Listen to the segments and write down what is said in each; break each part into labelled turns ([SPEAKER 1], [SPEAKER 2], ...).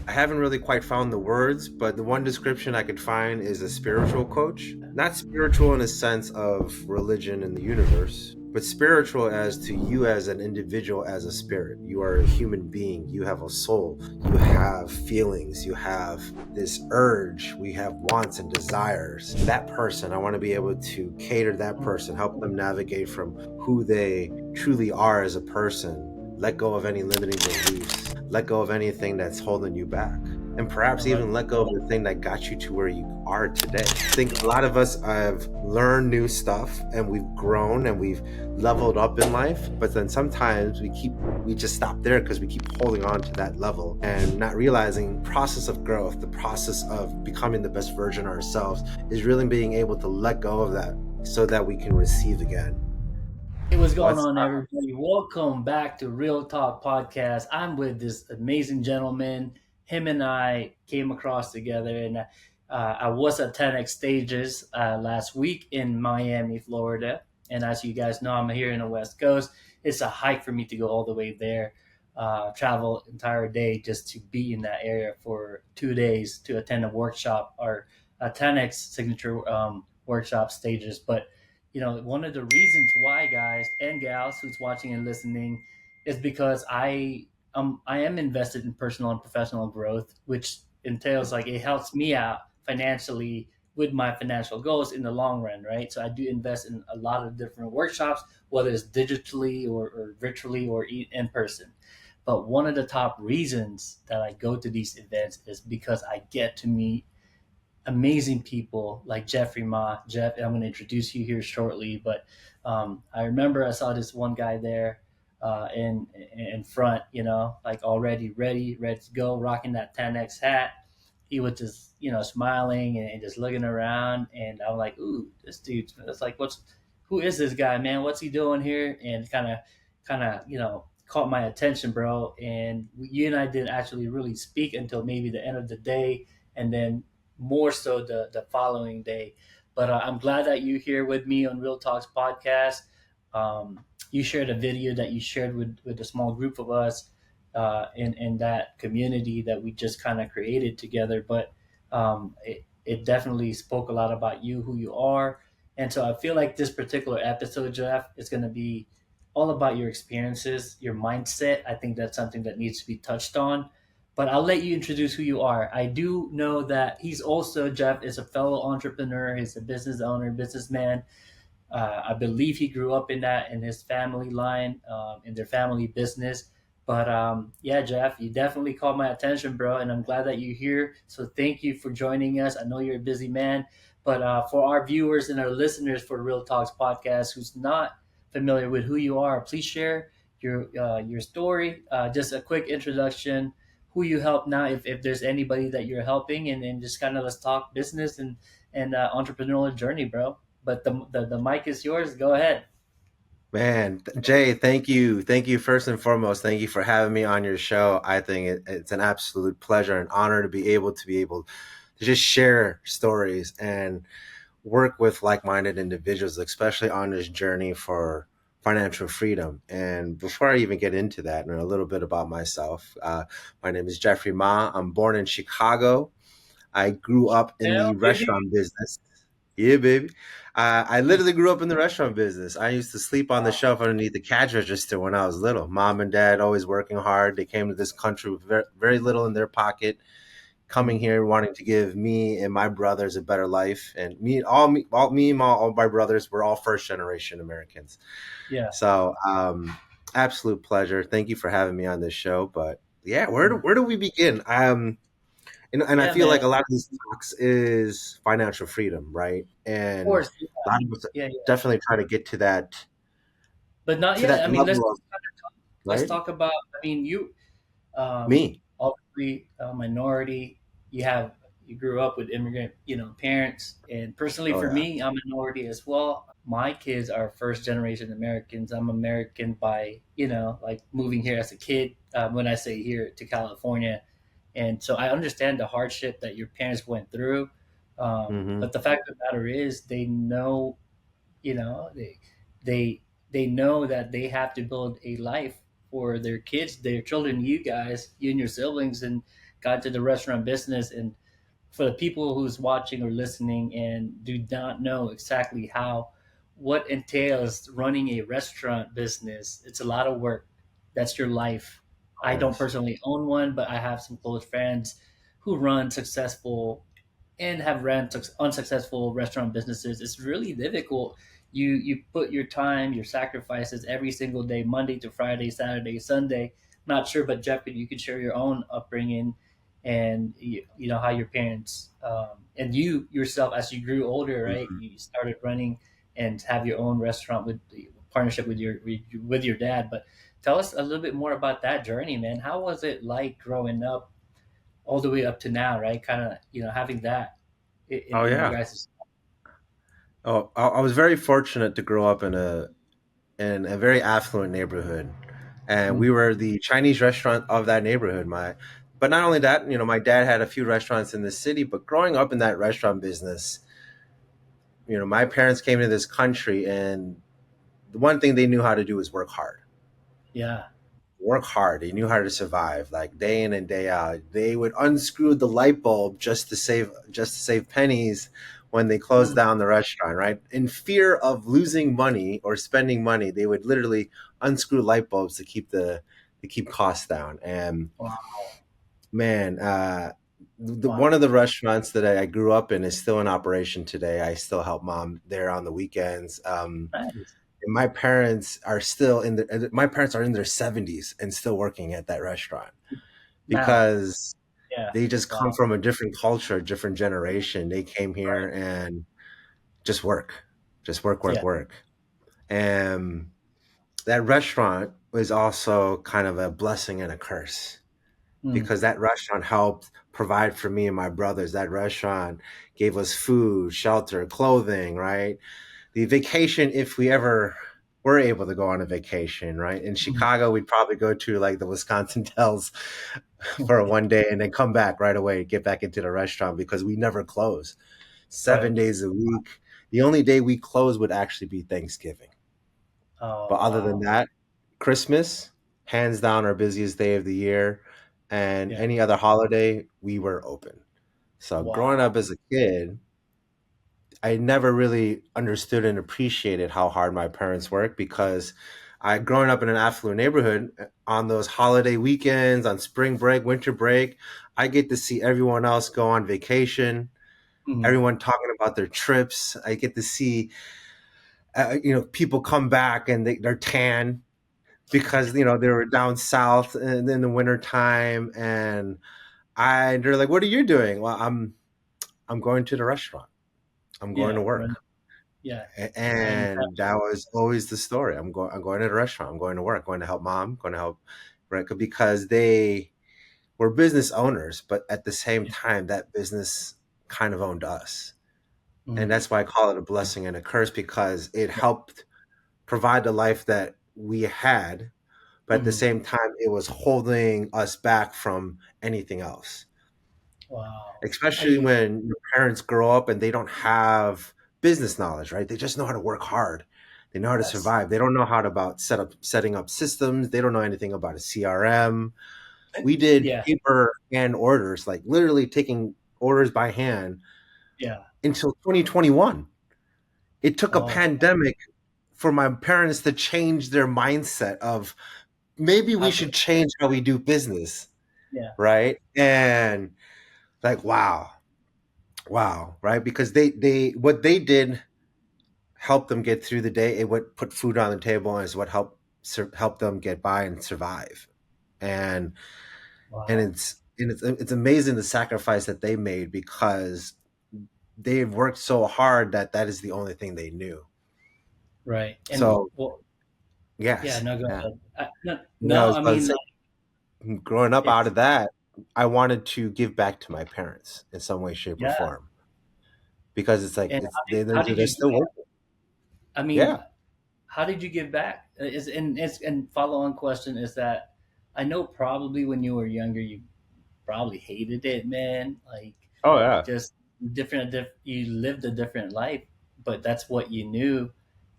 [SPEAKER 1] I haven't really quite found the words, but the one description I could find is a spiritual coach. Not spiritual in a sense of religion in the universe, but spiritual as to you as an individual, as a spirit. You are a human being. You have a soul. You have feelings. You have this urge. We have wants and desires. That person, I want to be able to cater to that person, help them navigate from who they truly are as a person, let go of any limiting beliefs, let go of anything that's holding you back, and
[SPEAKER 2] I
[SPEAKER 1] perhaps
[SPEAKER 2] like
[SPEAKER 1] even let go of the thing that got you to where you are today. I think a lot of us have learned new stuff and we've grown and we've leveled up in life, but then sometimes we just stop there because we keep holding on to that level and not realizing process of growth, the process of becoming the best version of ourselves is really being able to let go of that so that we can receive again.
[SPEAKER 2] Hey, what's going
[SPEAKER 1] What's
[SPEAKER 2] on, everybody? Welcome back to Real Talk Podcast. I'm with this amazing gentleman. Him and I came across together, and I was at 10X Stages last week in Miami, Florida. And as you guys know, I'm here in the West Coast. It's a hike for me to go all the way there, travel entire day just to be in that area for 2 days to attend a workshop or a 10X signature workshop stages. But one of the reasons why, guys and gals who's watching and listening, is because I am invested in personal and professional growth, which entails like it helps me out financially with my financial goals in the long run, right? So I do invest in a lot of different workshops, whether it's digitally or virtually or in person. But one of the top reasons that I go to these events is because I get to meet amazing people like Jeffrey Ma. Jeff, I'm going to introduce you here shortly, but I remember I saw this one guy there in front, like already ready to go, rocking that 10X hat. He was just, smiling and just looking around, and I'm like, ooh, this dude. It's like, who is this guy, man? What's he doing here? And kind of, caught my attention, bro. And you and I didn't actually really speak until maybe the end of the day, and then more so the following day. But I'm glad that you're here with me on Real Talks podcast. You shared a video that you shared with a small group of us in that community that we just kind of created together. But it definitely spoke a lot about you, who you are. And so I feel like this particular episode, Jeff, is going to be all about your experiences, your mindset. I think that's something that needs to be touched on, but I'll let you introduce who you are. I do know that he's also, Jeff is a fellow entrepreneur. He's a business owner, businessman. I believe he grew up in that in his family line, in their family business. But yeah, Jeff, you definitely caught my attention, bro, and I'm glad that you're here. So thank you for joining us. I know you're a busy man, but for our viewers and our listeners for Real Talks podcast, who's not familiar with who you are, please share your story. Just a quick introduction, who you help now, if there's anybody that you're helping, and then just kind of let's talk business and entrepreneurial journey, bro. But the mic is yours. Go ahead.
[SPEAKER 1] Man, Jay, thank you. Thank you first and foremost. Thank you for having me on your show. I think it's an absolute pleasure and honor to be able to just share stories and work with like-minded individuals, especially on this journey for financial freedom. And before I even get into that, and a little bit about myself, my name is Jeffrey Ma. I'm born in Chicago. I grew up in
[SPEAKER 2] Hell,
[SPEAKER 1] the
[SPEAKER 2] baby.
[SPEAKER 1] restaurant business. Yeah, baby. I literally grew up in the restaurant business. I used to sleep on the
[SPEAKER 2] Wow.
[SPEAKER 1] shelf underneath the cash register when I was little. Mom and dad always working hard. They came to this country with very, very little in their pocket, coming
[SPEAKER 2] Mm,
[SPEAKER 1] here wanting to give me and my brothers a better life. And all my brothers were all first generation Americans.
[SPEAKER 2] yeah.
[SPEAKER 1] So, absolute pleasure. Thank you for having me on this show. But yeah,
[SPEAKER 2] Mm.
[SPEAKER 1] where do we begin? And I
[SPEAKER 2] Yeah,
[SPEAKER 1] feel
[SPEAKER 2] man.
[SPEAKER 1] like a lot of these talks is financial freedom, right?
[SPEAKER 2] Of
[SPEAKER 1] And
[SPEAKER 2] course. Yeah.
[SPEAKER 1] a lot of us
[SPEAKER 2] Yeah. Yeah.
[SPEAKER 1] definitely try to get
[SPEAKER 2] But not
[SPEAKER 1] to
[SPEAKER 2] yet.
[SPEAKER 1] that
[SPEAKER 2] I mean,
[SPEAKER 1] level of,
[SPEAKER 2] let's
[SPEAKER 1] right?
[SPEAKER 2] talk about. I mean, you
[SPEAKER 1] Me.
[SPEAKER 2] obviously a minority. You grew up with immigrant, parents. And personally,
[SPEAKER 1] Oh
[SPEAKER 2] for
[SPEAKER 1] yeah.
[SPEAKER 2] me, I'm a minority as well. My kids are first generation Americans. I'm American by, like moving here as a kid. When I say here to California, and so I understand the hardship that your parents went through.
[SPEAKER 1] Hmm.
[SPEAKER 2] But the fact of the matter is, they know, you know, they they know that they have to build a life for their kids, their children, you guys, you and your siblings, and got into the restaurant business. And for the people who's watching or listening and do not know exactly how what entails running a restaurant business, it's a lot of work. That's your life.
[SPEAKER 1] Oh,
[SPEAKER 2] I don't
[SPEAKER 1] yes.
[SPEAKER 2] personally own one, but I have some close friends who run successful and have ran unsuccessful restaurant businesses. It's really difficult. You put your time, your sacrifices every single day, Monday to Friday, Saturday, Sunday. Not sure, but Jeff, you could share your own upbringing and you know how your parents and you yourself as you grew older, right?
[SPEAKER 1] Mhm.
[SPEAKER 2] You started running and have your own restaurant with the partnership with your dad. But tell us a little bit more about that journey, man. How was it like growing up all the way up to now, right? Kind of, having that
[SPEAKER 1] Oh,
[SPEAKER 2] in your
[SPEAKER 1] yeah.
[SPEAKER 2] guys'
[SPEAKER 1] Oh, I was very fortunate to grow up in a very affluent neighborhood, and we
[SPEAKER 2] mm,
[SPEAKER 1] were the Chinese restaurant of that neighborhood. But not only that, my dad had a few restaurants in the city. But growing up in that restaurant business, my parents came to this country, and the one thing they knew how to do is work hard.
[SPEAKER 2] yeah.
[SPEAKER 1] Work hard. They knew how to survive, like day in and day out. They would unscrew the light bulb just to save pennies when they closed
[SPEAKER 2] Mm,
[SPEAKER 1] down the restaurant, right? In fear of losing money or spending money, they would literally unscrew light bulbs to keep costs down. And
[SPEAKER 2] wow,
[SPEAKER 1] man, one of
[SPEAKER 2] wow,
[SPEAKER 1] the restaurants that I grew up in is still in operation today. I still help mom there on the weekends.
[SPEAKER 2] nice.
[SPEAKER 1] And my parents are in their 70s and still working at that restaurant
[SPEAKER 2] Now,
[SPEAKER 1] because
[SPEAKER 2] yeah,
[SPEAKER 1] they just come
[SPEAKER 2] wow,
[SPEAKER 1] from a different culture, a different generation. They came here
[SPEAKER 2] right,
[SPEAKER 1] and just work, just work, work,
[SPEAKER 2] yeah,
[SPEAKER 1] work. And that restaurant was also kind of a blessing and a curse
[SPEAKER 2] mm,
[SPEAKER 1] because that restaurant helped provide for me and my brothers. That restaurant gave us food, shelter, clothing, right? The vacation, if we ever were able to go on a vacation, right? In
[SPEAKER 2] mm,
[SPEAKER 1] Chicago, we'd probably go to like the Wisconsin Dells for one day and then come back right away, get back into the restaurant because we never close.
[SPEAKER 2] right.
[SPEAKER 1] 7 days a week. The only day we close would actually be Thanksgiving. But
[SPEAKER 2] Oh,
[SPEAKER 1] other than
[SPEAKER 2] wow,
[SPEAKER 1] that, Christmas, hands down our busiest day of the year. And
[SPEAKER 2] yeah,
[SPEAKER 1] any other holiday, we were open. So growing up
[SPEAKER 2] wow,
[SPEAKER 1] as a kid, I never really understood and appreciated how hard my parents worked because I growing up in an affluent neighborhood on those holiday weekends, on spring break, winter break, I get to see everyone else go on vacation,
[SPEAKER 2] mm,
[SPEAKER 1] everyone talking about their trips. I get to see people come back and they're tan because they were down south in the winter time, and they're like, "What are you doing?" Well, I'm going to the restaurant. I'm going to
[SPEAKER 2] yeah, run,
[SPEAKER 1] work.
[SPEAKER 2] yeah, and
[SPEAKER 1] And that was always the story. I'm going to the restaurant. I'm going to work. Going to help mom. Going to help, right? Because they were business owners, but at the same
[SPEAKER 2] yeah,
[SPEAKER 1] time, that business kind of owned us, and
[SPEAKER 2] mm,
[SPEAKER 1] that's why I call it a blessing and a curse because it
[SPEAKER 2] yeah,
[SPEAKER 1] helped provide the life that we had, but at the
[SPEAKER 2] mm,
[SPEAKER 1] same time, it was holding us back from anything else.
[SPEAKER 2] wow.
[SPEAKER 1] Especially
[SPEAKER 2] I
[SPEAKER 1] when your parents grow up and they don't have business knowledge, right? They just know how to work hard. They know how to
[SPEAKER 2] yes,
[SPEAKER 1] survive. They don't know how to about setting up systems. They don't know anything about a CRM. We did
[SPEAKER 2] yeah,
[SPEAKER 1] paper and orders, like literally taking orders by hand
[SPEAKER 2] yeah.
[SPEAKER 1] until 2021. It took a
[SPEAKER 2] Oh,
[SPEAKER 1] pandemic for my parents to change their mindset of maybe we
[SPEAKER 2] how to,
[SPEAKER 1] should change how we do business,
[SPEAKER 2] yeah,
[SPEAKER 1] right? And like, wow, right? Because they what they did helped them get through the day. It would put food on the table and is what helped them get by and survive. And and
[SPEAKER 2] wow,
[SPEAKER 1] it's amazing the sacrifice that they made because they've worked so hard that is the only thing they knew.
[SPEAKER 2] right. And
[SPEAKER 1] So
[SPEAKER 2] well, yeah,
[SPEAKER 1] yes,
[SPEAKER 2] no, go
[SPEAKER 1] yeah.
[SPEAKER 2] ahead. No,
[SPEAKER 1] No, I
[SPEAKER 2] no,
[SPEAKER 1] was
[SPEAKER 2] I
[SPEAKER 1] about to
[SPEAKER 2] mean,
[SPEAKER 1] say,
[SPEAKER 2] like,
[SPEAKER 1] growing up out
[SPEAKER 2] it's
[SPEAKER 1] of that, I wanted to give back to my parents in some way, shape, or
[SPEAKER 2] yeah.
[SPEAKER 1] form because it's like
[SPEAKER 2] And
[SPEAKER 1] they're
[SPEAKER 2] how did
[SPEAKER 1] they're
[SPEAKER 2] you do
[SPEAKER 1] still
[SPEAKER 2] that?
[SPEAKER 1] working.
[SPEAKER 2] I mean,
[SPEAKER 1] Yeah.
[SPEAKER 2] how did you give back? And follow on question is that I know probably when you were younger, you probably hated it, man. Like
[SPEAKER 1] Oh yeah.
[SPEAKER 2] just you lived a different life, but that's what you knew.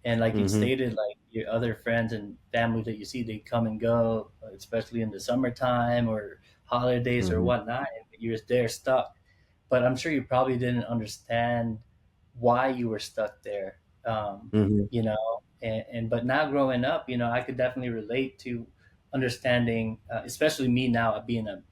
[SPEAKER 2] And like you
[SPEAKER 1] Hmm.
[SPEAKER 2] stated, like your other friends and family that you see, they come and go, especially in the summertime or holidays or
[SPEAKER 1] Hmm.
[SPEAKER 2] whatnot, and you're there stuck. But I'm sure you probably didn't understand why you were stuck there.
[SPEAKER 1] Hmm.
[SPEAKER 2] And but now growing up, I could definitely relate to understanding, especially me now being a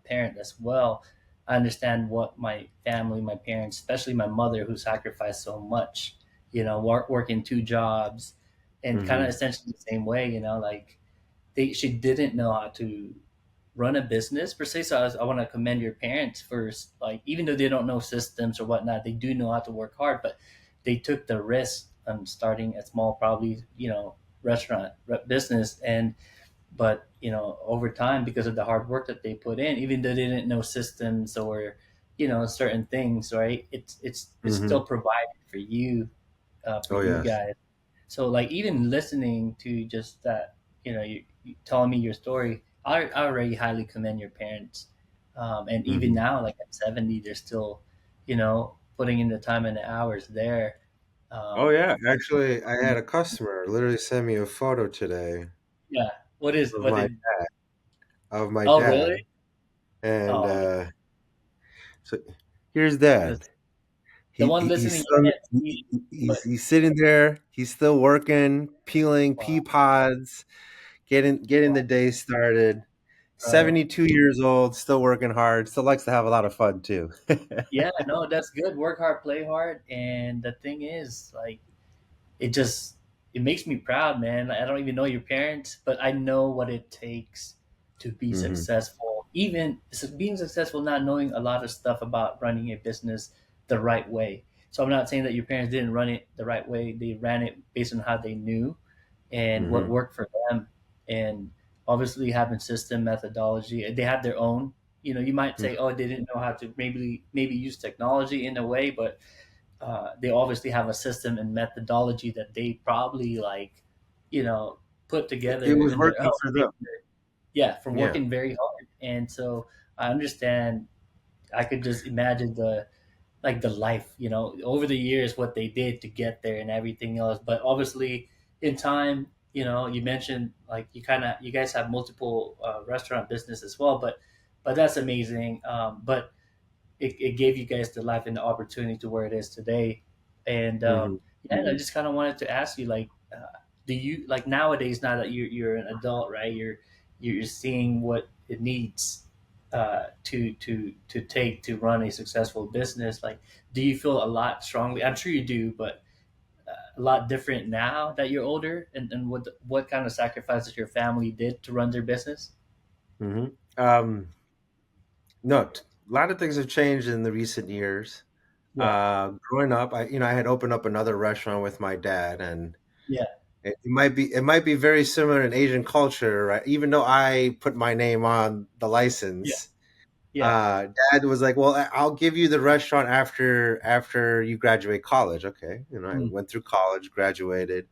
[SPEAKER 2] parent as well. I understand what my family, my parents, especially my mother, who sacrificed so much, working two jobs, and kind of
[SPEAKER 1] Hmm.
[SPEAKER 2] essentially the same way, like she didn't know how to run a business per se. So I want to commend your parents first. Like, even though they don't know systems or whatnot, they do know how to work hard, but they took the risk on starting a small, probably, restaurant business. And, but, over time, because of the hard work that they put in, even though they didn't know systems or, certain things, right? It's
[SPEAKER 1] Hmm.
[SPEAKER 2] still provided for you, for
[SPEAKER 1] Oh
[SPEAKER 2] you
[SPEAKER 1] yes.
[SPEAKER 2] guys. So, like, even listening to just that, you telling me your story, I already highly commend your parents. And even
[SPEAKER 1] Hmm.
[SPEAKER 2] now, like at 70, they're still, putting in the time and the hours there.
[SPEAKER 1] Oh
[SPEAKER 2] Um,
[SPEAKER 1] yeah. Actually, I had a customer literally send me a photo today
[SPEAKER 2] yeah.
[SPEAKER 1] of
[SPEAKER 2] What
[SPEAKER 1] my
[SPEAKER 2] did,
[SPEAKER 1] of my
[SPEAKER 2] oh, really?
[SPEAKER 1] dad, and
[SPEAKER 2] Oh,
[SPEAKER 1] so here's dad.
[SPEAKER 2] this, the one
[SPEAKER 1] He's
[SPEAKER 2] listening, you
[SPEAKER 1] still,
[SPEAKER 2] can't see, but
[SPEAKER 1] he's sitting there. He's still working, peeling pea
[SPEAKER 2] wow.
[SPEAKER 1] pods, getting the
[SPEAKER 2] Wow.
[SPEAKER 1] day started.
[SPEAKER 2] Right.
[SPEAKER 1] 72 years old, still working hard. Still likes to have a lot of fun too.
[SPEAKER 2] Yeah, no, that's good. Work hard, play hard. And the thing is, like, it just it makes me proud, man. Like, I don't even know your parents, but I know what it takes to be
[SPEAKER 1] Hmm.
[SPEAKER 2] successful. Even being successful, not knowing a lot of stuff about running a business the right way. So I'm not saying that your parents didn't run it the right way. They ran it based on how they knew and what
[SPEAKER 1] Hmm.
[SPEAKER 2] worked for them. And obviously having system methodology, they have their own. You might say, oh, they didn't know how to maybe use technology in a way, but they obviously have a system and methodology that they probably like, you know, put
[SPEAKER 1] It
[SPEAKER 2] together
[SPEAKER 1] was
[SPEAKER 2] in their
[SPEAKER 1] working
[SPEAKER 2] own
[SPEAKER 1] for them.
[SPEAKER 2] paper. Yeah, from
[SPEAKER 1] Yeah.
[SPEAKER 2] working very hard. And so I understand. I could just imagine the life, over the years, what they did to get there and everything else. But obviously, in time, you mentioned like you guys have multiple restaurant business as well, but that's amazing. But it gave you guys the life and the opportunity to where it is today. And
[SPEAKER 1] Hmm.
[SPEAKER 2] yeah, and I just kind of wanted to ask you, like, do you like nowadays, now that you're an adult, right? You're seeing what it needs to take to run a successful business. Like, do you feel a lot strongly? I'm sure you do, but a lot different now that you're older, and what kind of sacrifices your family did to run their business?
[SPEAKER 1] Hmm. Um, no, a lot of things have changed in the recent years.
[SPEAKER 2] Yeah,
[SPEAKER 1] Growing up, I had opened up another restaurant with my dad, and
[SPEAKER 2] yeah,
[SPEAKER 1] it might be very similar in Asian culture, right? Even though I put my name on the
[SPEAKER 2] yeah,
[SPEAKER 1] license,
[SPEAKER 2] yeah.
[SPEAKER 1] dad was like, "Well, I'll give you the restaurant after you graduate college." Okay, I
[SPEAKER 2] Mm,
[SPEAKER 1] went through college, graduated,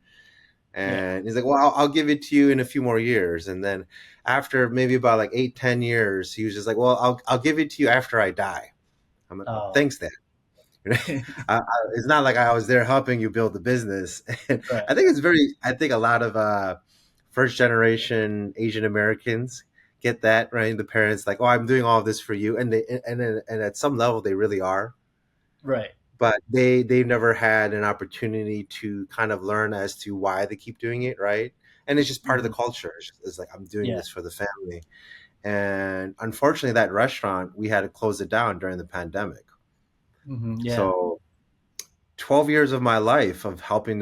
[SPEAKER 2] yeah.
[SPEAKER 1] and he's like, "Well, I'll give it to you in a few more years." And then after maybe about like 8, 10 years, he was just like, "Well, I'll give it to you after I die." I'm like, "Oh,
[SPEAKER 2] Oh,
[SPEAKER 1] thanks, Dad." It's not like I was there helping you build the business. And
[SPEAKER 2] right.
[SPEAKER 1] I think a lot of first generation Asian Americans get that, right? The parents like, oh, I'm doing all of this for you. And at some level they really are.
[SPEAKER 2] Right.
[SPEAKER 1] But they've never had an opportunity to kind of learn as to why they keep doing it, right? And it's just part of the
[SPEAKER 2] Mhm.
[SPEAKER 1] culture. It's like, I'm doing
[SPEAKER 2] Yeah.
[SPEAKER 1] this for the family. And unfortunately, that restaurant, we had to close it down during the pandemic.
[SPEAKER 2] Yeah.
[SPEAKER 1] So 12 years of my life of helping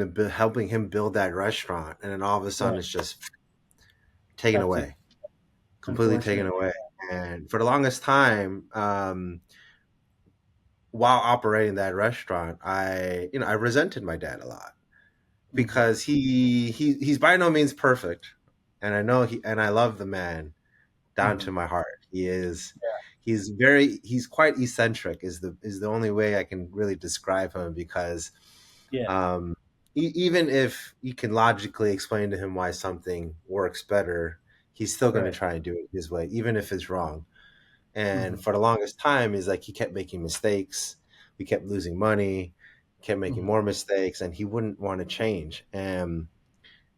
[SPEAKER 1] him build that restaurant, and then all of a sudden
[SPEAKER 2] Right.
[SPEAKER 1] it's just taken
[SPEAKER 2] That's
[SPEAKER 1] away, completely taken
[SPEAKER 2] unfortunate.
[SPEAKER 1] away. And for the longest time, while operating that restaurant, I resented my dad a lot
[SPEAKER 2] Hmm.
[SPEAKER 1] because he's by no means perfect, and I love the man down
[SPEAKER 2] Hmm.
[SPEAKER 1] to my heart.
[SPEAKER 2] Yeah.
[SPEAKER 1] He's quite eccentric is the only way I can really describe him, because
[SPEAKER 2] Yeah.
[SPEAKER 1] Um, even if you can logically explain to him why something works better, he's still going to
[SPEAKER 2] Right.
[SPEAKER 1] try and do it his way, even if it's wrong. And
[SPEAKER 2] Hmm.
[SPEAKER 1] for the longest time, he's like, he kept making mistakes. We kept losing money, kept making
[SPEAKER 2] Hmm.
[SPEAKER 1] more mistakes, and he wouldn't want to change. And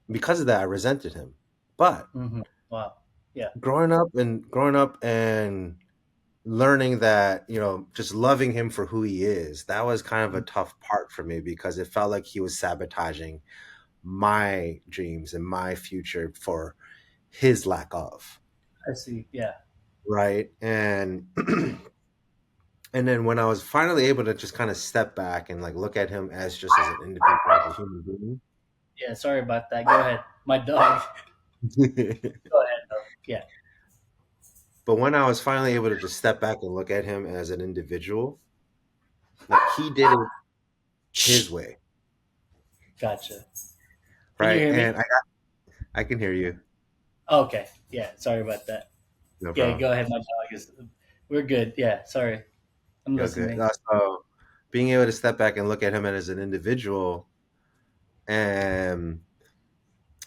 [SPEAKER 1] because of that, I resented him. But
[SPEAKER 2] Hmm. Wow. Yeah.
[SPEAKER 1] growing up and learning that, just loving him for who he is, that was kind of a
[SPEAKER 2] Mm,
[SPEAKER 1] tough part for me because it felt like he was sabotaging my dreams and my future for his lack of,
[SPEAKER 2] I see. Yeah.
[SPEAKER 1] right? And and then when I was finally able to just kind of step back and like look at him as just as an individual, as a human being.
[SPEAKER 2] Yeah. Sorry about that. Go ahead. My dog. Go ahead though. Yeah.
[SPEAKER 1] But when I was finally able to just step back and look at him as an individual, like he did it his way,
[SPEAKER 2] Gotcha. Can you
[SPEAKER 1] right?
[SPEAKER 2] hear
[SPEAKER 1] And
[SPEAKER 2] me?
[SPEAKER 1] I can hear you.
[SPEAKER 2] Okay. Yeah. Sorry about that.
[SPEAKER 1] No
[SPEAKER 2] Yeah.
[SPEAKER 1] problem.
[SPEAKER 2] Go ahead. My dog is. We're good. Yeah. Sorry. I'm
[SPEAKER 1] You're good.
[SPEAKER 2] listening.
[SPEAKER 1] So being able to step back and look at him as an individual, and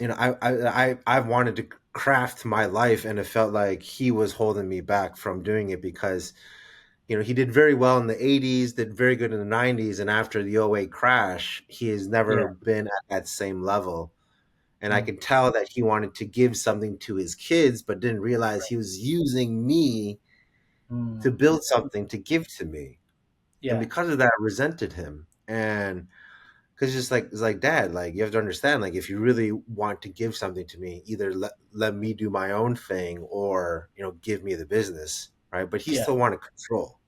[SPEAKER 1] I've wanted to craft my life, and it felt like he was holding me back from doing it because he did very well in the 80s, did very good in the 90s, and after the '08 crash, he has
[SPEAKER 2] Yeah.
[SPEAKER 1] never been at that same level. And I
[SPEAKER 2] Mm,
[SPEAKER 1] could tell that he wanted to give something to his kids, but didn't realize he
[SPEAKER 2] right.
[SPEAKER 1] was using me to
[SPEAKER 2] Mm,
[SPEAKER 1] build something to give to me. And
[SPEAKER 2] yeah.
[SPEAKER 1] because of that, I resented him. And because it's like dad, like you have to understand, like if you really want to give something to me, either let me do my own thing or give me the business, right? But he
[SPEAKER 2] Yeah.
[SPEAKER 1] still wanted control.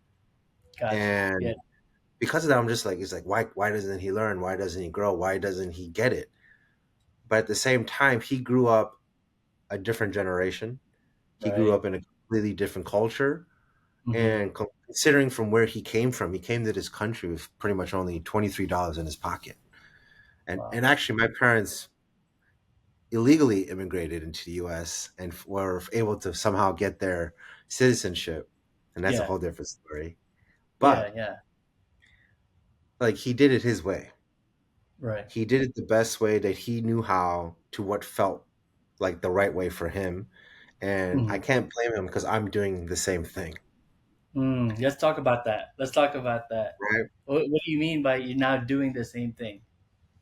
[SPEAKER 2] Gotcha. Yeah.
[SPEAKER 1] And because of that, I'm just like, it's like, why doesn't he learn? Why doesn't he grow? Why doesn't he get it? But at the same time, he grew up a different generation. He grew
[SPEAKER 2] Right.
[SPEAKER 1] up in a completely different culture.
[SPEAKER 2] Mm-hmm.
[SPEAKER 1] And considering from where he came to this country with pretty much only $23 in his pocket. And
[SPEAKER 2] Wow.
[SPEAKER 1] actually, my parents illegally immigrated into the U.S. and were able to somehow get their citizenship, and that's a
[SPEAKER 2] Yeah.
[SPEAKER 1] whole different story.
[SPEAKER 2] Yeah.
[SPEAKER 1] But
[SPEAKER 2] Yeah.
[SPEAKER 1] like he did it his way.
[SPEAKER 2] Right.
[SPEAKER 1] He did it the best way that he knew how to what felt like the right way for him, and I
[SPEAKER 2] Mm-hmm.
[SPEAKER 1] can't blame him because I'm doing the same thing,
[SPEAKER 2] Let's talk about that. Let's talk about that.
[SPEAKER 1] right?
[SPEAKER 2] What do you mean by you're now doing the same thing?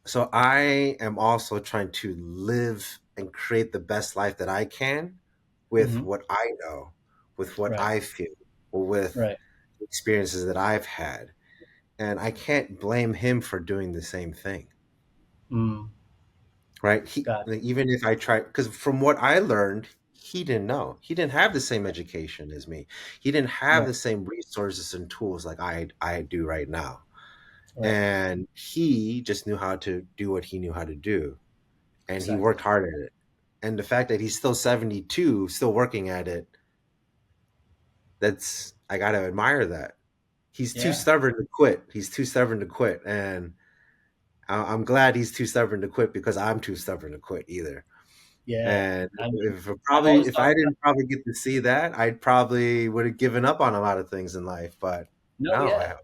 [SPEAKER 1] So I am also trying to live and create the best life that I can with
[SPEAKER 2] Mm-hmm.
[SPEAKER 1] what I know, with what
[SPEAKER 2] Right.
[SPEAKER 1] I feel, or with
[SPEAKER 2] Right.
[SPEAKER 1] experiences that I've had. And I can't blame him for doing the same thing,
[SPEAKER 2] Mm,
[SPEAKER 1] right?
[SPEAKER 2] gotcha.
[SPEAKER 1] Like, even if I try, because from what I learned, he didn't know. He didn't have the same education as me. He didn't have
[SPEAKER 2] Right.
[SPEAKER 1] the same resources and tools like I do right now.
[SPEAKER 2] Right.
[SPEAKER 1] And he just knew how to do what he knew how to do, and he worked
[SPEAKER 2] Exactly.
[SPEAKER 1] hard at it. And the fact that he's still 72, still working at it, that's I gotta admire that. He's too
[SPEAKER 2] Yeah.
[SPEAKER 1] stubborn to quit. He's too stubborn to quit, and I'm glad he's too stubborn to quit because I'm too stubborn to quit either.
[SPEAKER 2] Yeah.
[SPEAKER 1] And
[SPEAKER 2] I mean,
[SPEAKER 1] if
[SPEAKER 2] I've always
[SPEAKER 1] if I
[SPEAKER 2] talked about.
[SPEAKER 1] didn't probably get to see that, I probably would have given up on a lot of things in life. But
[SPEAKER 2] No.
[SPEAKER 1] no, I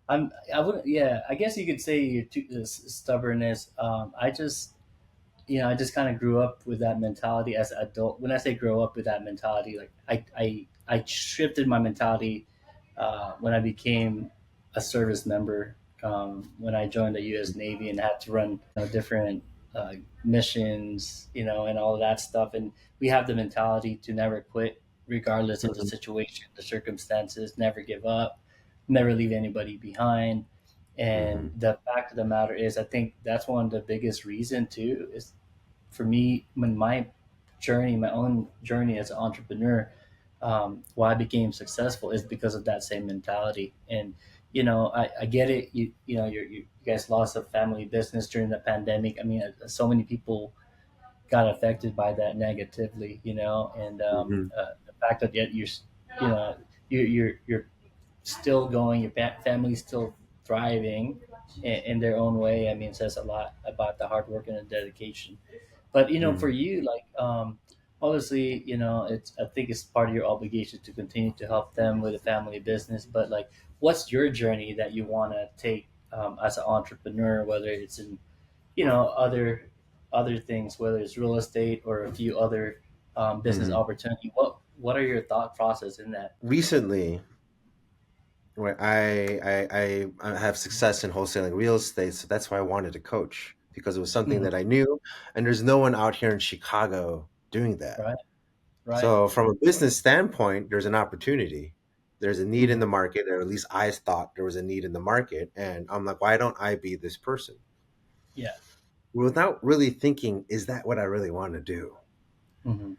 [SPEAKER 2] Yeah. I wouldn't. Yeah. I guess you could say you're too stubbornness. I just I just kind of grew up with that mentality as an adult. When I say grow up with that mentality, like I shifted my mentality when I became a service member. When I joined the U.S. Navy and had to run different uh, missions, and all of that stuff, and we have the mentality to never quit, regardless of the
[SPEAKER 1] Mhm,
[SPEAKER 2] situation, the circumstances, never give up, never leave anybody behind. And
[SPEAKER 1] mhm,
[SPEAKER 2] the fact of the matter is, I think that's one of the biggest reason too is for me when my journey, my own journey as an entrepreneur, why I became successful is because of that same mentality. And I get it. You guys lost a family business during the pandemic. I mean, so many people got affected by that negatively. And
[SPEAKER 1] mhm,
[SPEAKER 2] the fact that yet you know, you're still going, your family's still thriving in their own way. I mean, it says a lot about the hard work and the dedication. But for
[SPEAKER 1] mhm,
[SPEAKER 2] you, like obviously, it's I think it's part of your obligation to continue to help them with a family business. But like, what's your journey that you want to take as an entrepreneur, whether it's in other things, whether it's real estate or a few other business
[SPEAKER 1] mhm.
[SPEAKER 2] opportunity. What are your thought process in that?
[SPEAKER 1] Recently, where I have success in wholesaling real estate, so that's why I wanted to coach because it was something
[SPEAKER 2] Mhm.
[SPEAKER 1] that I knew, and there's no one out here in Chicago. doing that.
[SPEAKER 2] Right. Right.
[SPEAKER 1] So from a business standpoint, there's an opportunity. There's a need in
[SPEAKER 2] Mm-hmm.
[SPEAKER 1] the market, or at least I thought there was a need in the market. And I'm like, why don't I be this person?
[SPEAKER 2] Yeah.
[SPEAKER 1] Without really thinking, is that what I really want to do?
[SPEAKER 2] Mm-hmm.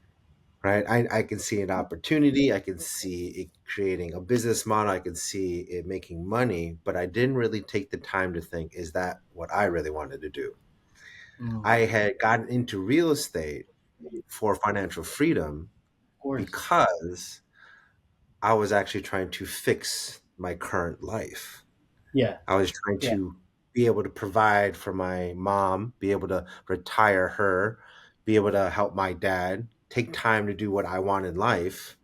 [SPEAKER 1] Right. I can see an opportunity. I can see it creating a business model. I can see it making money, but I didn't really take the time to think, is that what I really wanted to do?
[SPEAKER 2] Mm.
[SPEAKER 1] I had gotten into real estate for financial freedom
[SPEAKER 2] Of course.
[SPEAKER 1] because I was actually trying to fix my current life.
[SPEAKER 2] Yeah.
[SPEAKER 1] I was trying
[SPEAKER 2] Yeah.
[SPEAKER 1] to be able to provide for my mom, be able to retire her, be able to help my dad, take time to do what I want in life.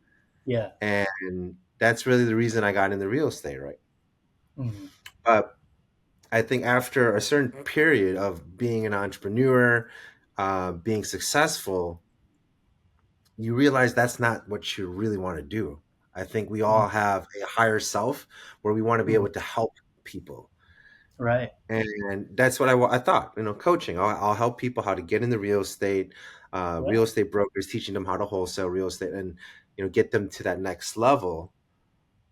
[SPEAKER 2] Yeah.
[SPEAKER 1] And that's really the reason I got into real estate, right?
[SPEAKER 2] Mm-hmm.
[SPEAKER 1] But I think after a certain period of being an entrepreneur, being successful, you realize that's not what you really want to do. I think we all have a higher self where we want to be
[SPEAKER 2] Mm-hmm.
[SPEAKER 1] able to help people.
[SPEAKER 2] Right.
[SPEAKER 1] And that's what I thought, coaching. I'll help people how to get into real
[SPEAKER 2] Yeah.
[SPEAKER 1] estate brokers, teaching them how to wholesale real estate and, get them to that next level.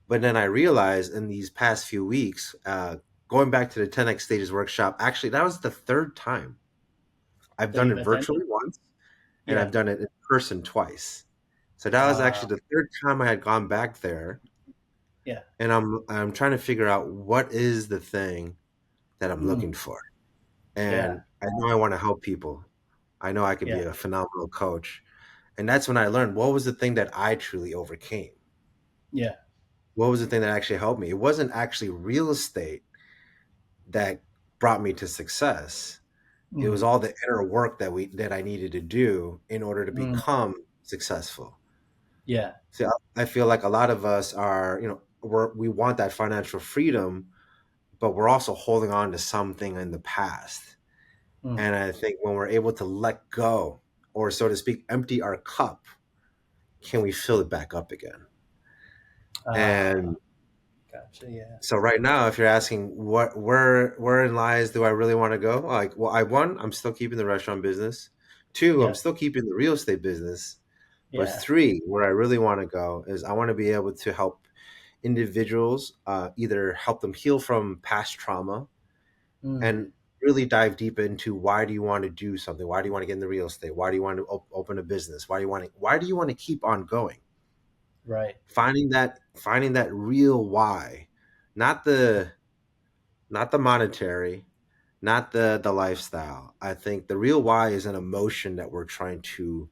[SPEAKER 1] But then I realized in these past few weeks, going back to the 10X Stages workshop, actually, that was the third time. I've
[SPEAKER 2] That
[SPEAKER 1] done
[SPEAKER 2] you've
[SPEAKER 1] it
[SPEAKER 2] attended.
[SPEAKER 1] virtually once and I've
[SPEAKER 2] Yeah.
[SPEAKER 1] done it in person twice. So that was
[SPEAKER 2] Wow.
[SPEAKER 1] actually the third time I had gone back there,
[SPEAKER 2] Yeah.
[SPEAKER 1] and I'm trying to figure out what is the thing that I'm
[SPEAKER 2] Mm.
[SPEAKER 1] looking for.
[SPEAKER 2] Yeah.
[SPEAKER 1] And I know I want to help people. I know I could be
[SPEAKER 2] Yeah.
[SPEAKER 1] a phenomenal coach. And that's when I learned what was the thing that I truly overcame.
[SPEAKER 2] Yeah.
[SPEAKER 1] What was the thing that actually helped me? It wasn't actually real estate that brought me to success. It was
[SPEAKER 2] Mm.
[SPEAKER 1] all the inner work that I needed to do in order to
[SPEAKER 2] Mm.
[SPEAKER 1] become successful.
[SPEAKER 2] Yeah.
[SPEAKER 1] See, I feel like a lot of us are, we want that financial freedom, but we're also holding on to something in the past.
[SPEAKER 2] Mm.
[SPEAKER 1] And I think when we're able to let go, or so to speak, empty our cup, can we fill it back up again?
[SPEAKER 2] Ah.
[SPEAKER 1] And
[SPEAKER 2] Gotcha. Yeah.
[SPEAKER 1] so right now, if you're asking wherein lies do I really want to go? Like, well, I'm still keeping the restaurant business. Two, I'm
[SPEAKER 2] Yeah.
[SPEAKER 1] still keeping the real estate business. But
[SPEAKER 2] Yeah.
[SPEAKER 1] three, where I really want to go is I want to be able to help individuals, either help them heal from past trauma and
[SPEAKER 2] Mm.
[SPEAKER 1] really dive deep into why do you want to do something? Why do you want to get into real estate? Why do you want to open a business? Why do you want to keep on going?
[SPEAKER 2] Right.
[SPEAKER 1] Finding that real why, not the not the monetary, not the lifestyle. I think the real why is an emotion that we're trying to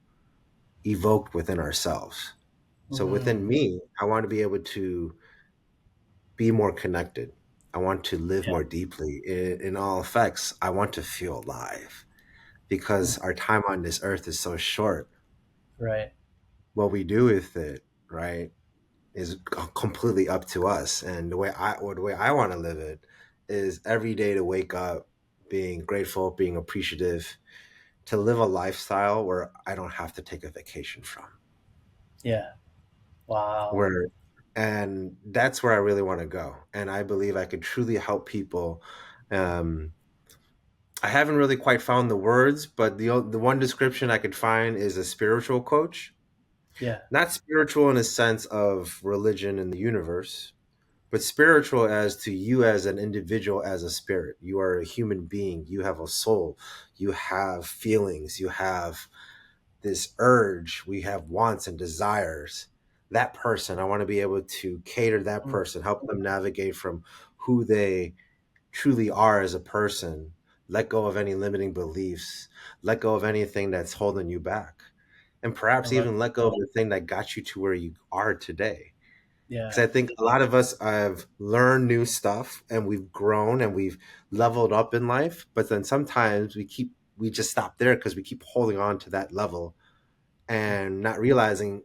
[SPEAKER 1] evoke within ourselves. So within
[SPEAKER 2] Mm.
[SPEAKER 1] me, I want to be able to be more connected. I want to live
[SPEAKER 2] Yeah.
[SPEAKER 1] more deeply. In all effects, I want to feel alive
[SPEAKER 2] Mm.
[SPEAKER 1] because our time on this earth is so short.
[SPEAKER 2] Right.
[SPEAKER 1] What we do with it, right, is completely up to us. And the way I want to live it is every day to wake up being grateful, being appreciative, to live a lifestyle where I don't have to take a vacation from.
[SPEAKER 2] Yeah. Wow.
[SPEAKER 1] Where and that's where I really want to go. And I believe I could truly help people. Um, I haven't really quite found the words, but the one description I could find is a spiritual coach.
[SPEAKER 2] Yeah.
[SPEAKER 1] Not spiritual in a sense of religion in the universe, but spiritual as to you as an individual, as a spirit. You are a human being. You have a soul. You have feelings. You have this urge. We have wants and desires. That person, I want to be able to cater that
[SPEAKER 2] Mm.
[SPEAKER 1] person, help them navigate from who they truly are as a person, let go of any limiting beliefs, let go of anything that's holding you back, and
[SPEAKER 2] I
[SPEAKER 1] perhaps
[SPEAKER 2] love.
[SPEAKER 1] even let go of the thing that got you to where you are today. Because
[SPEAKER 2] Yeah.
[SPEAKER 1] I think a lot of us have learned new stuff and we've grown and we've leveled up in life, but then sometimes we just stop there because we keep holding on to that level
[SPEAKER 2] Mm.
[SPEAKER 1] and not realizing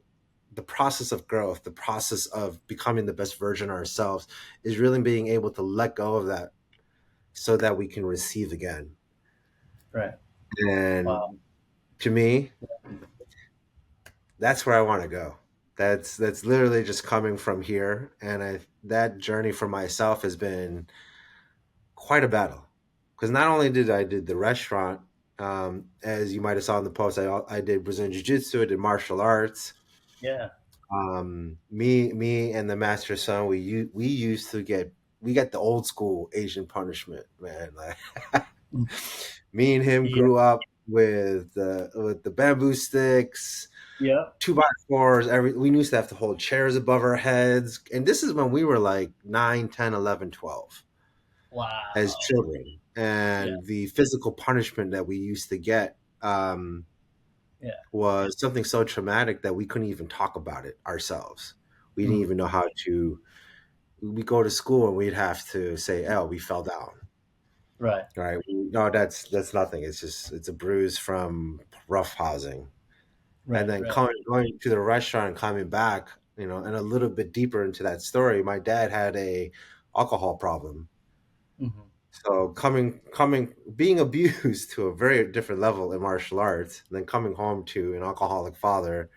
[SPEAKER 1] the process of growth, the process of becoming the best version of ourselves is really being able to let go of that so that we can receive again.
[SPEAKER 2] Right.
[SPEAKER 1] And
[SPEAKER 2] Wow.
[SPEAKER 1] to me, that's where I want to go. That's literally just coming from here, and I that journey for myself has been quite a battle because not only did I did the restaurant, As you might have saw in the post, I did Brazilian Jiu Jitsu, I did martial arts.
[SPEAKER 2] Yeah.
[SPEAKER 1] Me and the master son, we used to get we got the old school Asian punishment, man. Like
[SPEAKER 2] Mm.
[SPEAKER 1] me and him
[SPEAKER 2] Yeah.
[SPEAKER 1] grew up with the bamboo sticks,
[SPEAKER 2] Yeah.
[SPEAKER 1] two by fours. We used to have to hold chairs above our heads, and this is when we were like 9, 10, 11, 12 as
[SPEAKER 2] Wow.
[SPEAKER 1] children.
[SPEAKER 2] Yeah.
[SPEAKER 1] And the physical punishment that we used to get
[SPEAKER 2] Yeah.
[SPEAKER 1] was something so traumatic that we couldn't even talk about it ourselves. We didn't
[SPEAKER 2] Mm.
[SPEAKER 1] even know how to. We go to school and we'd have to say, "Oh, we fell down."
[SPEAKER 2] Right.
[SPEAKER 1] Right? No, that's nothing. It's a bruise from rough housing. And
[SPEAKER 2] Right.
[SPEAKER 1] then
[SPEAKER 2] Right.
[SPEAKER 1] going to the restaurant and coming back, and a little bit deeper into that story, my dad had a alcohol problem.
[SPEAKER 2] Hmm.
[SPEAKER 1] So being abused to a very different level in martial arts, and then coming home to an alcoholic father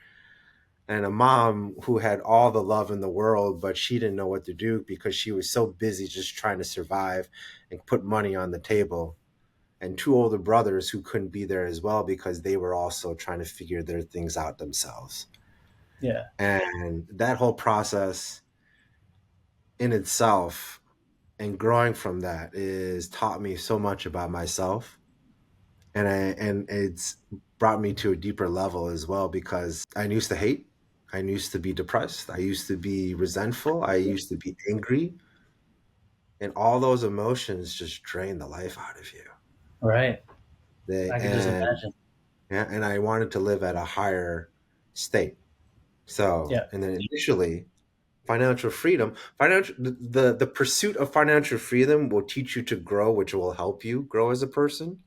[SPEAKER 1] and a mom who had all the love in the world, but she didn't know what to do because she was so busy just trying to survive and put money on the table. And two older brothers who couldn't be there as well because they were also trying to figure their things out themselves.
[SPEAKER 2] Yeah.
[SPEAKER 1] And that whole process in itself and growing from that is taught me so much about myself. And it's brought me to a deeper level as well because I used to hate, I used to be depressed, I used to be resentful, I used to be angry, and all those emotions just drain the life out of you.
[SPEAKER 2] Right.
[SPEAKER 1] They
[SPEAKER 2] I can just
[SPEAKER 1] and
[SPEAKER 2] imagine.
[SPEAKER 1] Yeah, and I wanted to live at a higher state. So,
[SPEAKER 2] Yeah.
[SPEAKER 1] and then initially, financial freedom, the pursuit of financial freedom will teach you to grow, which will help you grow as a person.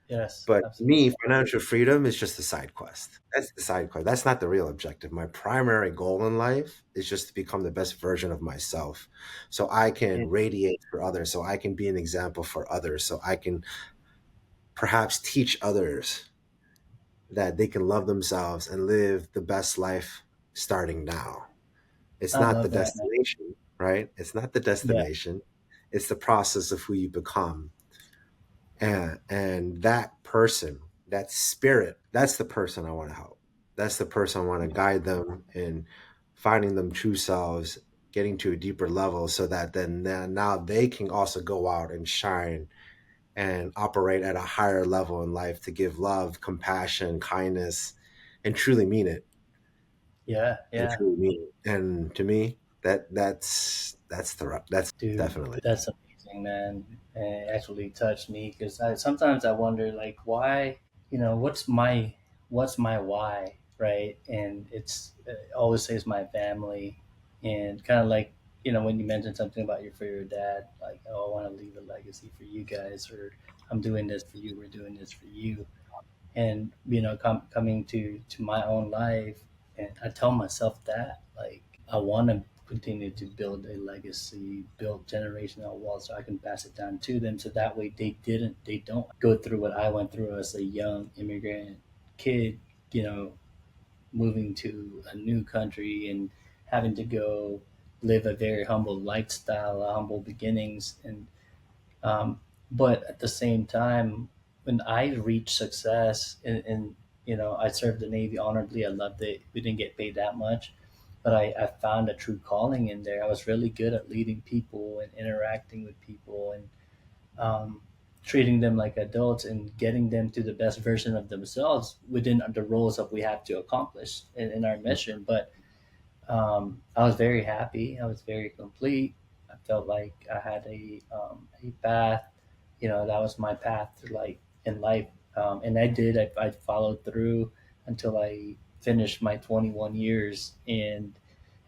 [SPEAKER 2] Yes.
[SPEAKER 1] But
[SPEAKER 2] Absolutely.
[SPEAKER 1] me, financial freedom is just a side quest. That's the side quest. That's not the real objective. My primary goal in life is just to become the best version of myself so I
[SPEAKER 2] Yeah.
[SPEAKER 1] can radiate for others, so I can be an example for others, so I can perhaps teach others that they can love themselves and live the best life starting now. It's
[SPEAKER 2] I
[SPEAKER 1] not the
[SPEAKER 2] love that, man.
[SPEAKER 1] destination, right? It's not the
[SPEAKER 2] Yeah.
[SPEAKER 1] destination. It's the process of who you become. And that person, that spirit, that's the person I want to help. That's the person I want to guide them in finding them true selves, getting to a deeper level so that then now they can also go out and shine and operate at a higher level in life to give love, compassion, kindness, and truly mean it.
[SPEAKER 2] Yeah.
[SPEAKER 1] And
[SPEAKER 2] Yeah.
[SPEAKER 1] truly mean it. And to me, that's
[SPEAKER 2] Dude,
[SPEAKER 1] definitely.
[SPEAKER 2] that's amazing, man. And it actually touched me because sometimes I wonder, like, why, what's my why, right? And it's always says my family, and kind of like, when you mentioned something about for your dad, like, oh, I want to leave a legacy for you guys, or I'm doing this for you, we're doing this for you. And coming to my own life, and I tell myself that, like, I want to continue to build a legacy, build generational wealth, so I can pass it down to them, so that way they don't go through what I went through as a young immigrant kid, you know moving to a new country and having to go live a very humble lifestyle, humble beginnings. And but at the same time, when I reached success, and I served the Navy honorably. I loved it. We didn't get paid that much, but I found a true calling in there. I was really good at leading people and interacting with people, and um, treating them like adults and getting them to the best version of themselves within the roles that we have to accomplish in our mission. But I was very happy. I was very complete. I felt like I had a path. That was my path to, like, in life, and I did. I followed through until I finished my 21 years, and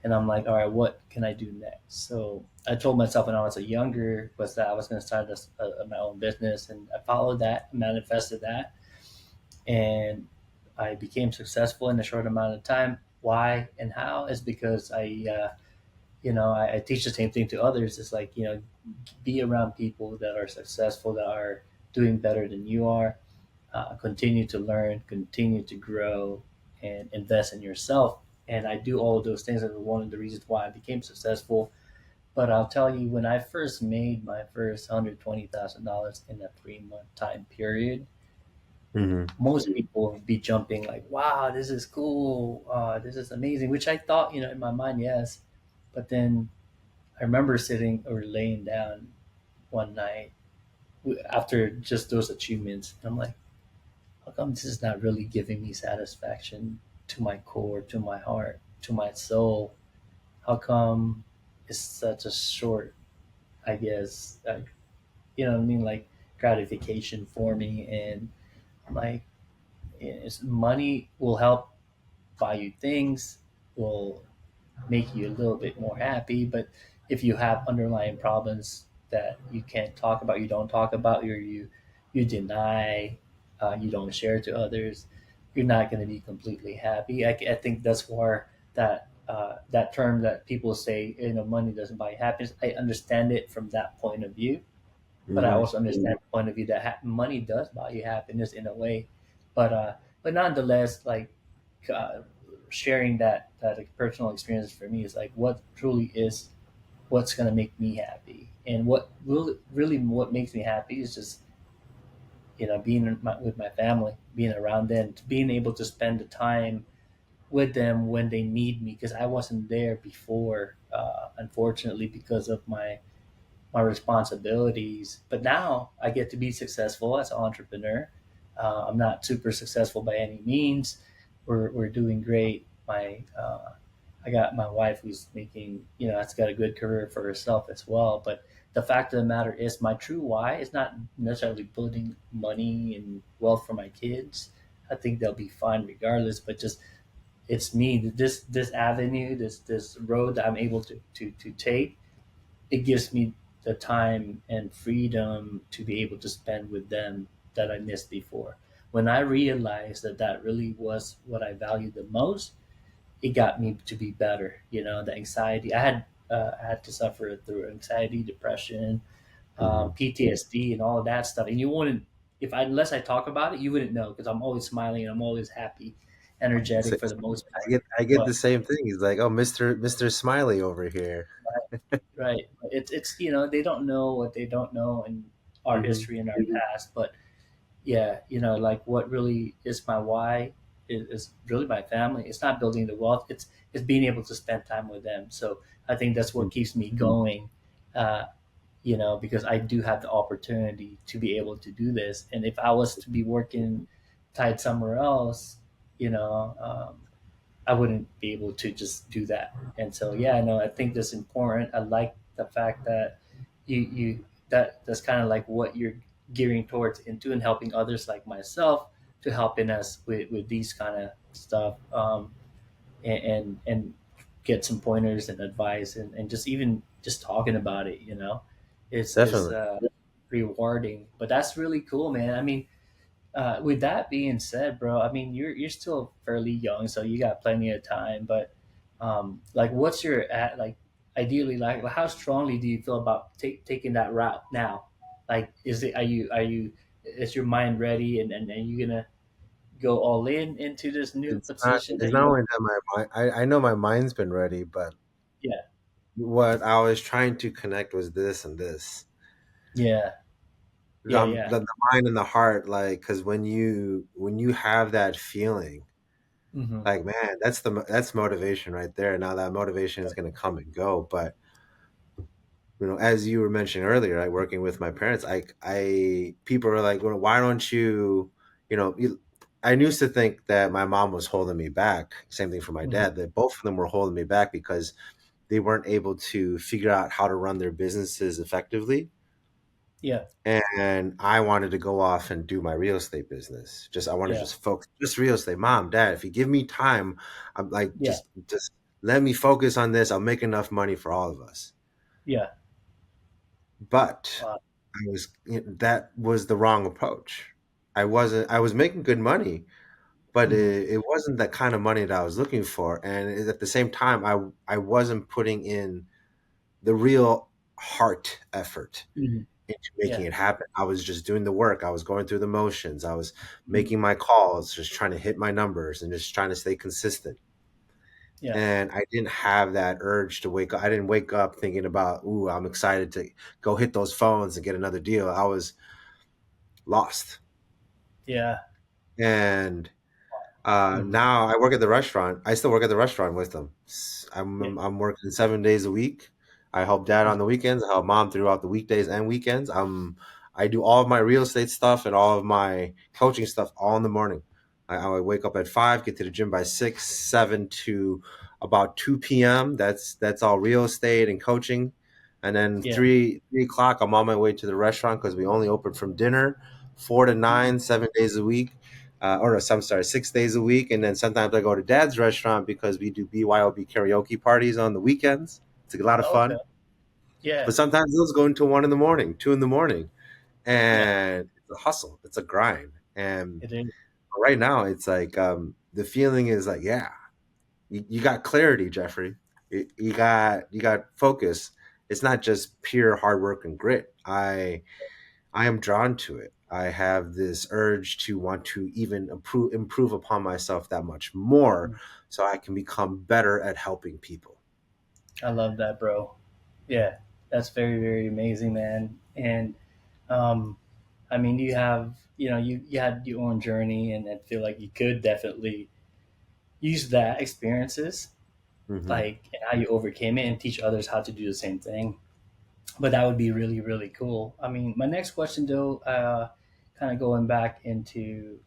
[SPEAKER 2] I'm like, all right, what can I do next? So I told myself when I was a younger was that I was going to start my own business, and I followed that, manifested that, and I became successful in a short amount of time. Why and how is because I teach the same thing to others. It's like, be around people that are successful, that are doing better than you are. Continue to learn, continue to grow, and invest in yourself. And I do all of those things. And one of the reasons why I became successful. But I'll tell you, when I first made my first $120,000 in a 3-month time period,
[SPEAKER 1] Hmm.
[SPEAKER 2] most people would be jumping like, "Wow, this is cool. This is amazing," which I thought, in my mind, yes. But then I remember sitting or laying down one night after just those achievements. And I'm like, how come this is not really giving me satisfaction to my core, to my heart, to my soul? How come it's such a short, I guess, what I mean, like gratification for me? And I'm like, money will help buy you things, will make you a little bit more happy. But if you have underlying problems that you can't talk about, you don't talk about, or you deny, you don't share to others, you're not going to be completely happy. I think that's where that term that people say, money doesn't buy happiness. I understand it from that point of view, but I
[SPEAKER 1] Hmm.
[SPEAKER 2] also understand the point of view that money does buy you happiness in a way. But nonetheless, like uh, sharing that like, personal experience for me is like what truly is what's gonna make me happy, and what really what makes me happy is just being with my family, being around them, being able to spend the time with them when they need me because I wasn't there before, unfortunately, because of my responsibilities. But now I get to be successful as an entrepreneur. I'm not super successful by any means. We're doing great. I got my wife who's making, has got a good career for herself as well. But the fact of the matter is, my true why is not necessarily building money and wealth for my kids. I think they'll be fine regardless. But just it's me. This avenue, this road that I'm able to take, it gives me the time and freedom to be able to spend with them that I missed before. When I realized that that really was what I valued the most, it got me to be better. The anxiety I had to suffer through anxiety, depression,
[SPEAKER 1] Hmm.
[SPEAKER 2] PTSD, and all of that stuff. And you wouldn't, if I unless I talk about it, you wouldn't know because I'm always smiling and I'm always happy,
[SPEAKER 1] So,
[SPEAKER 2] energetic for the most
[SPEAKER 1] I
[SPEAKER 2] part.
[SPEAKER 1] get
[SPEAKER 2] But
[SPEAKER 1] the same thing. He's like, "Oh, Mister Smiley over here."
[SPEAKER 2] right, it's they don't know what they don't know in our
[SPEAKER 1] Hmm.
[SPEAKER 2] history and our past. But yeah, like what really is my why is really my family. It's not building the wealth. It's being able to spend time with them. So I think that's what keeps me going. Uh, because I do have the opportunity to be able to do this. And if I was to be working tied somewhere else, you know, I wouldn't be able to just do that. And so, yeah, no, I think that's important. I like the fact that that's kind of like what you're gearing towards into and helping others like myself to helping us with these kind of stuff, and get some pointers and advice, and just even just talking about it, is
[SPEAKER 1] Definitely.
[SPEAKER 2] rewarding. But that's really cool, man. I mean, with that being said, bro, I mean you're still fairly young, so you got plenty of time. But like, what's your like ideally like? How strongly do you feel about taking that route now? Like, is it are you is your mind ready, and are you gonna go all in into this new
[SPEAKER 1] It's not.
[SPEAKER 2] position
[SPEAKER 1] It's
[SPEAKER 2] that
[SPEAKER 1] not
[SPEAKER 2] you?
[SPEAKER 1] only that my mind. I know my mind's been ready, but
[SPEAKER 2] Yeah,
[SPEAKER 1] what I was trying to connect was this and this.
[SPEAKER 2] yeah, yeah, yeah.
[SPEAKER 1] The mind and the heart, like, because when you have that feeling,
[SPEAKER 2] Mm-hmm.
[SPEAKER 1] like, man, that's motivation right there. Now that motivation is going to come and go, but as you were mentioning earlier, like working with my parents, I people are like, well, why don't you, you know, you, I used to think that my mom was holding me back. Same thing for my
[SPEAKER 2] Mm-hmm.
[SPEAKER 1] dad, that both of them were holding me back because they weren't able to figure out how to run their businesses effectively.
[SPEAKER 2] Yeah,
[SPEAKER 1] And I wanted to go off and do my real estate business. I want to
[SPEAKER 2] yeah,
[SPEAKER 1] just focus, just real estate. Mom, dad, if you give me time, I'm like,
[SPEAKER 2] yeah.
[SPEAKER 1] just let me focus on this. I'll make enough money for all of us.
[SPEAKER 2] Yeah.
[SPEAKER 1] But
[SPEAKER 2] Wow.
[SPEAKER 1] that was the wrong approach. I was making good money, but
[SPEAKER 2] Mm-hmm.
[SPEAKER 1] it wasn't the kind of money that I was looking for. And at the same time, I wasn't putting in the real heart effort
[SPEAKER 2] Mm-hmm.
[SPEAKER 1] into
[SPEAKER 2] Yeah.
[SPEAKER 1] making it happen. I was just doing the work. I was going through the motions. I was
[SPEAKER 2] Mm-hmm.
[SPEAKER 1] making my calls, just trying to hit my numbers and just trying to stay consistent.
[SPEAKER 2] Yeah.
[SPEAKER 1] And I didn't have that urge to wake up. I didn't wake up thinking about, ooh, I'm excited to go hit those phones and get another deal. I was lost.
[SPEAKER 2] Yeah.
[SPEAKER 1] And
[SPEAKER 2] Mhm.
[SPEAKER 1] now I work at the restaurant. I still work at the restaurant with them.
[SPEAKER 2] Yeah.
[SPEAKER 1] I'm working 7 days a week. I help dad on the weekends. I help mom throughout the weekdays and weekends. I do all of my real estate stuff and all of my coaching stuff all in the morning. I wake up at 5, get to the gym by 6, 7 to about 2 p.m. That's all real estate and coaching. And then
[SPEAKER 2] Yeah.
[SPEAKER 1] 3 o'clock, I'm on my way to the restaurant because we only open from dinner, 4 to 9, 7 days a week, or no, I'm sorry, 6 days a week. And then sometimes I go to dad's restaurant because we do BYOB karaoke parties on the weekends. It's a lot of
[SPEAKER 2] Okay.
[SPEAKER 1] fun.
[SPEAKER 2] Yeah.
[SPEAKER 1] But sometimes those go into 1 in the morning, 2 in the morning.
[SPEAKER 2] Yeah.
[SPEAKER 1] And it's a hustle, it's a grind. And
[SPEAKER 2] It is.
[SPEAKER 1] right now, it's like the feeling is like, yeah, you got clarity, Jeffrey. You got focus. It's not just pure hard work and grit. I am drawn to it. I have this urge to want to even improve upon myself that much more so I can become better at helping people.
[SPEAKER 2] I love that, bro. Yeah, that's very, very amazing, man. And um, I mean, you have, you had your own journey, and I feel like you could definitely use that experiences,
[SPEAKER 1] Hmm.
[SPEAKER 2] like, and how you overcame it, and teach others how to do the same thing. But that would be really, really cool. I mean, my next question, though, kind of going back into,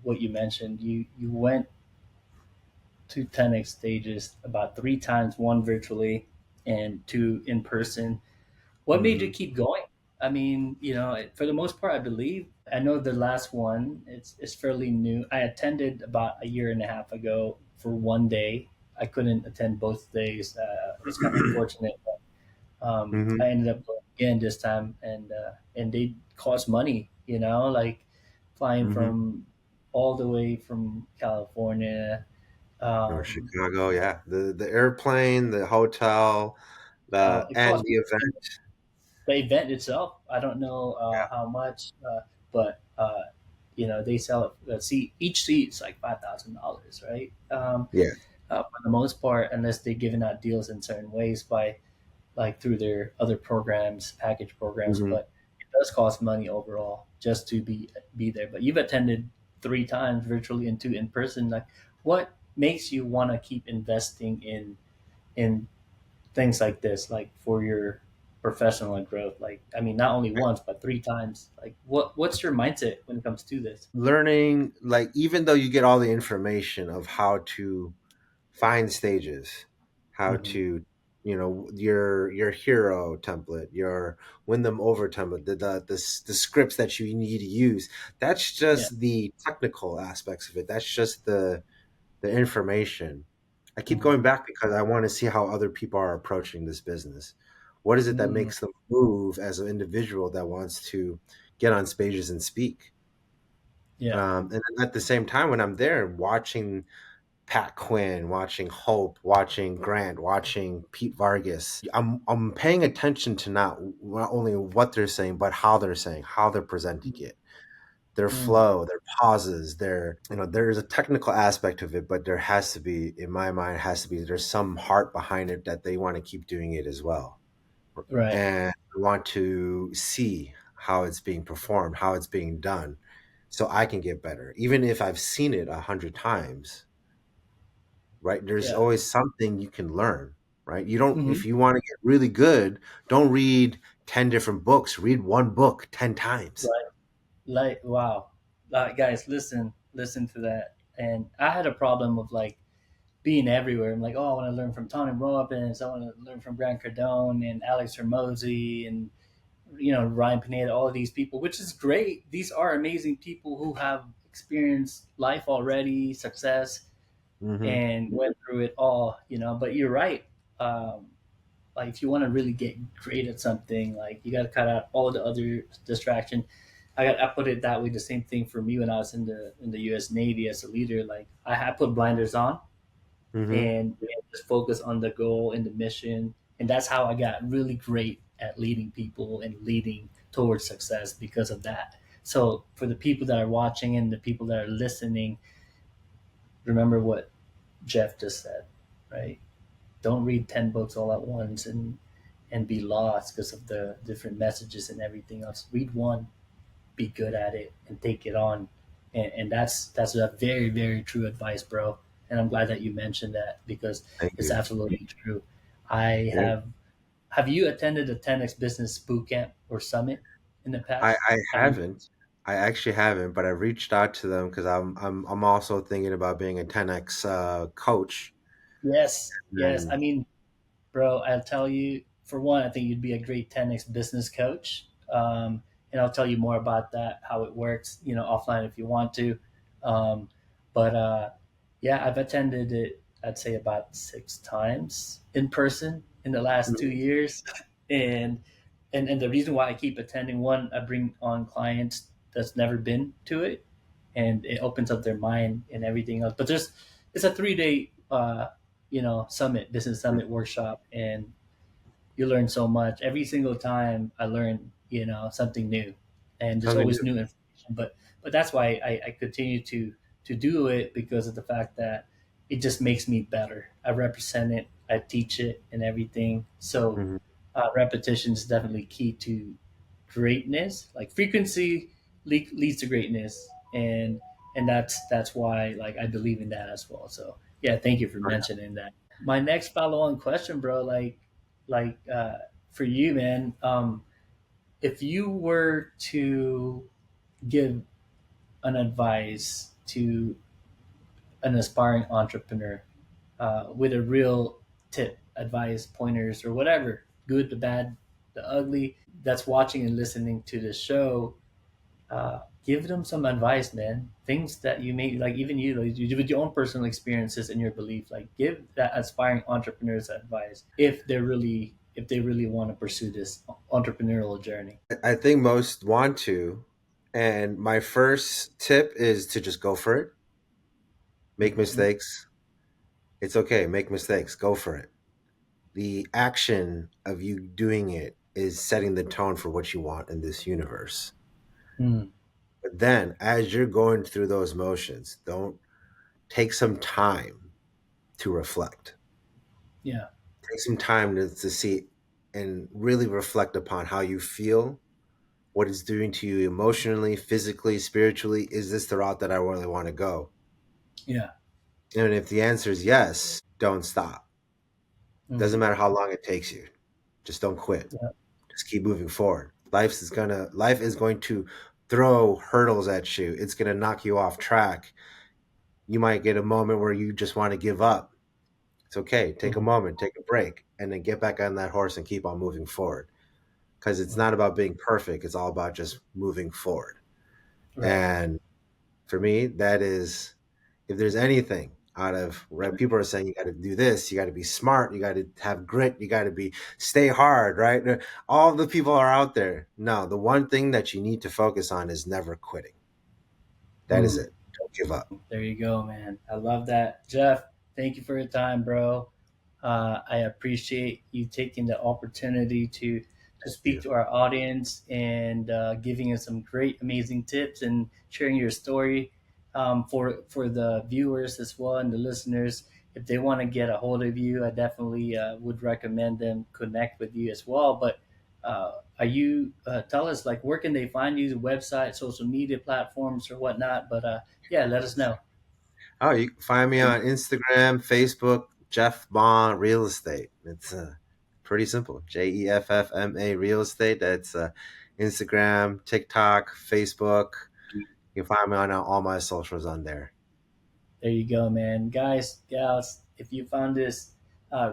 [SPEAKER 2] what you mentioned, you went to 10x stages about three times, one virtually and two in person. What made you
[SPEAKER 1] Hmm.
[SPEAKER 2] keep going? I mean, for the most part, I believe. I know the last one, it's fairly new. I attended about a year and a half ago for one day. I couldn't attend both days. It's kind of unfortunate. I
[SPEAKER 1] Hmm.
[SPEAKER 2] ended up going again this time, and they cost money. Like flying
[SPEAKER 1] Hmm.
[SPEAKER 2] from all the way from California.
[SPEAKER 1] Or
[SPEAKER 2] Um,
[SPEAKER 1] Chicago, yeah. The airplane, the hotel, the
[SPEAKER 2] it
[SPEAKER 1] and
[SPEAKER 2] cost
[SPEAKER 1] the event.
[SPEAKER 2] the event itself. I don't know
[SPEAKER 1] Yeah.
[SPEAKER 2] how much, but they sell it. Each seat is like $5,000, right?
[SPEAKER 1] Yeah.
[SPEAKER 2] For the most part, unless they're giving out deals in certain ways by like through their other programs, package programs.
[SPEAKER 1] Hmm.
[SPEAKER 2] But it does cost money overall just to be there. But you've attended three times virtually and two in person. Like, what makes you want to keep investing in things like this, like for your professional growth? Like, I mean, not only once but three times. Like, what's your mindset when it comes to this?
[SPEAKER 1] Learning, like, even though you get all the information of how to find stages, how
[SPEAKER 2] Hmm.
[SPEAKER 1] to, your hero template, your win them over template, the scripts that you need to use. That's
[SPEAKER 2] Yeah.
[SPEAKER 1] just the technical aspects of it. That's just the information. I keep
[SPEAKER 2] Hmm.
[SPEAKER 1] going back because I want to see how other people are approaching this business. What is it that
[SPEAKER 2] Hmm.
[SPEAKER 1] makes them move as an individual that wants to get on stages and speak?
[SPEAKER 2] Yeah.
[SPEAKER 1] And then at the same time, when I'm there watching Pat Quinn, watching Hope, watching Grant, watching Pete Vargas, I'm paying attention to not only what they're saying, but how they're saying, how they're presenting it, their
[SPEAKER 2] Mm.
[SPEAKER 1] flow, their pauses, there's a technical aspect of it, but there has to be, in my mind, there's some heart behind it that they want to keep doing it as well.
[SPEAKER 2] Right.
[SPEAKER 1] And I want to see how it's being performed, how it's being done, so I can get better. Even if I've seen it 100 times, right? There's
[SPEAKER 2] Yeah.
[SPEAKER 1] always something you can learn, right? You don't,
[SPEAKER 2] Hmm.
[SPEAKER 1] if you want to get really good, don't read 10 different books, read one book 10 times.
[SPEAKER 2] Right. Like, wow. Guys, listen to that. And I had a problem of like being everywhere. I'm like, oh, I want to learn from Tony Robbins. I want to learn from Grant Cardone and Alex Hermosi and Ryan Pineda. All of these people, which is great. These are amazing people who have experienced life already, success,
[SPEAKER 1] Hmm.
[SPEAKER 2] and went through it all. But you're right. Um, like if you want to really get great at something, like you got to cut out all the other distraction. I put it that way. The same thing for me when I was in the U.S. Navy as a leader. Like I put blinders on
[SPEAKER 1] Hmm.
[SPEAKER 2] and just focus on the goal and the mission. And that's how I got really great at leading people and leading towards success because of that. So for the people that are watching and the people that are listening, remember what Jeff just said, right? Don't read 10 books all at once and be lost because of the different messages and everything else. Read one, be good at it, and take it on and that's a very very true advice, bro. And I'm glad that you mentioned that because
[SPEAKER 1] Thank
[SPEAKER 2] it's
[SPEAKER 1] you.
[SPEAKER 2] absolutely true. I
[SPEAKER 1] Yeah.
[SPEAKER 2] have you attended a 10x business boot camp or summit in the past?
[SPEAKER 1] I
[SPEAKER 2] Have you?
[SPEAKER 1] haven't. I actually haven't, but I reached out to them because I'm also thinking about being a 10x coach.
[SPEAKER 2] Yes, yes.
[SPEAKER 1] And
[SPEAKER 2] I mean, bro, I'll tell you, for one, I think you'd be a great 10x business coach. And I'll tell you more about that, how it works, offline if you want to. Um, but yeah, I've attended it, I'd say about 6 times in person in the last 2 years. And, and the reason why I keep attending, one, I bring on clients that's never been to it, and it opens up their mind and everything else. But it's a 3 day summit, business summit workshop, and you learn so much every single time. I learn something new, and there's
[SPEAKER 1] something
[SPEAKER 2] always
[SPEAKER 1] new.
[SPEAKER 2] new information. But that's why I continue to do it, because of the fact that it just makes me better. I represent it, I teach it, and everything. So
[SPEAKER 1] Mhm.
[SPEAKER 2] repetition is definitely key to greatness. Like frequency leads to greatness, and that's why, like, I believe in that as well. So yeah, thank you for mentioning that. My next follow-on question, bro, like for you, man, if you were to give an advice to an aspiring entrepreneur, with a real tip, advice, pointers, or whatever, good, the bad, the ugly, that's watching and listening to the show, give them some advice, man. Things that you may like, even like, with your own personal experiences and your belief. Like, give that aspiring entrepreneurs advice if they really want to pursue this entrepreneurial journey.
[SPEAKER 1] I think most want to, and my first tip is to just go for it. Make
[SPEAKER 2] Mhm.
[SPEAKER 1] mistakes. It's okay. Make mistakes. Go for it. The action of you doing it is setting the tone for what you want in this universe.
[SPEAKER 2] Mm,
[SPEAKER 1] But then, as you're going through those motions, don't take some time to reflect.
[SPEAKER 2] yeah,
[SPEAKER 1] Take some time to see and really reflect upon how you feel, what it's doing to you emotionally, physically, spiritually. Is this the route that I really want to go?
[SPEAKER 2] yeah,
[SPEAKER 1] And if the answer is yes, don't stop.
[SPEAKER 2] mm,
[SPEAKER 1] Doesn't matter how long it takes you. Just don't quit.
[SPEAKER 2] yeah,
[SPEAKER 1] Just keep moving forward. Life is going to throw hurdles at you. It's gonna knock you off track. You might get a moment where you just want to give up. It's okay. Take a
[SPEAKER 2] mm,
[SPEAKER 1] moment, take a break, and then get back on that horse and keep on moving forward. Because it's
[SPEAKER 2] mm,
[SPEAKER 1] not about being perfect. It's all about just moving forward.
[SPEAKER 2] right,
[SPEAKER 1] And for me, that is, if there's anything out of right, people are saying you got to do this, you got to be smart, you got to have grit, you got to be stay hard, right? All the people are out there. No, the one thing that you need to focus on is never quitting. That is
[SPEAKER 2] mm.
[SPEAKER 1] it. Don't give up.
[SPEAKER 2] There you go, man. I love that. Jeff, thank you for your time, bro. I appreciate you taking the opportunity to
[SPEAKER 1] Thank
[SPEAKER 2] speak
[SPEAKER 1] you.
[SPEAKER 2] to our audience and giving us some great, amazing tips and sharing your story, for the viewers as well and the listeners. If they want to get a hold of you, I definitely would recommend them connect with you as well. But are you tell us, like, where can they find you? The website, social media platforms, or whatnot? But yeah, let us know.
[SPEAKER 1] Oh, you can find me on Instagram, Facebook, Jeff Bond Real Estate. It's pretty simple. JEFFMA Real Estate. That's Instagram, TikTok, Facebook. You can find me on all my socials on there.
[SPEAKER 2] There you go, man. Guys, gals, if you found this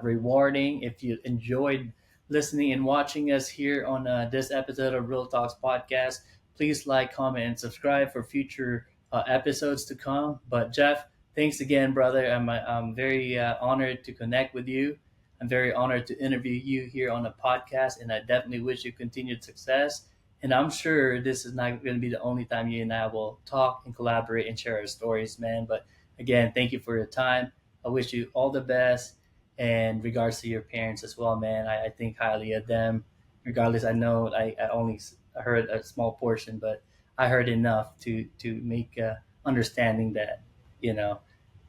[SPEAKER 2] rewarding, if you enjoyed listening and watching us here on this episode of Real Talks Podcast, please like, comment, and subscribe for future episodes to come. But Jeff, thanks again, brother. I'm very honored to connect with you. I'm very honored to interview you here on the podcast, and I definitely wish you continued success. And I'm sure this is not going to be the only time you and I will talk and collaborate and share our stories, man. But again, thank you for your time. I wish you all the best. And regards to your parents as well, man, I think highly of them. Regardless, I know I only heard a small portion, but I heard enough to make understanding that you know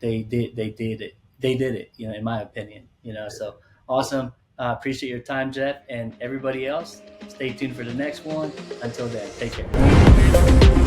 [SPEAKER 2] they did it, in my opinion. So awesome. Appreciate your time, Jeff, and everybody else. Stay tuned for the next one. Until then, take care.